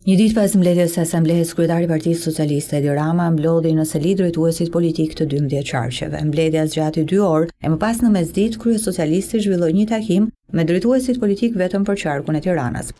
Një ditë pas mbledhjes së Asamblesë, kryetari i Partisë Socialiste Edi Rama mblodhi në seli drejtuesit politik të 12 qarqeve. Mbledhja zgjati 2 orë e më pas në mesditë kryesocialisti zhvilloi një takim me drejtuesit politik vetëm për qarkun e Tiranës.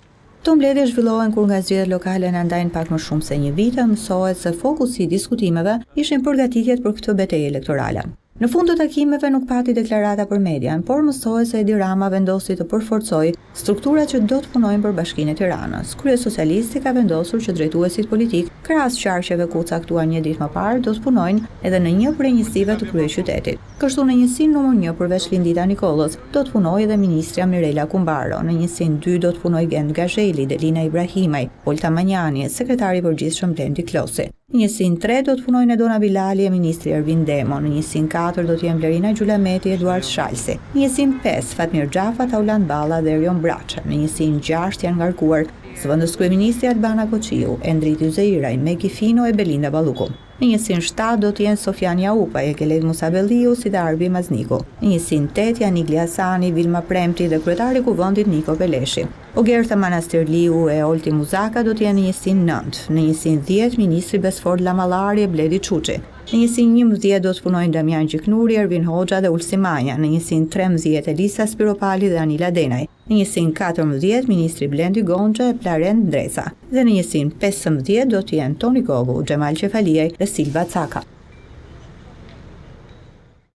Këto mbledhje zhvillohen kur nga zgjedhjet lokale na ndajnë pak më shumë se një vit, mësohet se fokusi i diskutimeve ishin përgatitjet për këtë betejë elektorale. Në fund të takimeve nuk pati deklarata për median, por mësohet se Edi Rama vendosi të përforcojë strukturat që do të punojnë për Bashkinë e Tiranës. Kryesocialisti ka vendosur që drejtuesit politik, krahas qarqeve ku caktuar një ditë më parë, do të punojnë edhe në një prej njësive të kryeqytetit. Kështu në njësinë numër 1 përveç Lindita Nikollës, do të punojë edhe ministrja Mirela Kumbaro. Në njësinë 2 do të punojë Gent Gazheli, Delina Ibrahimaj, Olta Manjani, sekretari i përgjithshëm Blendi Klosi. Në njësinë 3 do të punojnë Edona Bilali e ministri Ervin Demo. Në njësinë 4 do të jenë Blerina Gjulameti e Eduard Shalsi. Në njësinë 5 Fatmir Xhafa, Tauland Balla dhe Erion Braça. Në njësinë 6 janë ngarkuar zëvendës kryeministri Albana Koçiu, Endrit Yzeiraj, Megi Fino e Belinda Balluku. Në njësinë 7 do të jenë Sofjan Jaupa, Ekelet Musabelliu si dhe Arbi Mazniku. Në njësinë 8 janë Igli Hasani, Vilma Premti dhe kryetari i kuvendit Niko Peleshi. Ogertha Manastirliu e Olti Muzaka do të jenë në njësinë 9. Në njësinë 10 ministri Besford Lamallari e Bledi Çuçi. Në njësinë 11 do të punojnë Damian Gjiknuri, Ervin Hoxha dhe Ulsi Manja. Në njësinë 13 Elisa Spiropali dhe Anila Denaj. Në njësinë 14 ministri Blendi Gonxha e Plaren Ndresa. Dhe në njësinë 15 do të jenë Toni Gogu, Xhemal Qefaliaj dhe Silva Caka.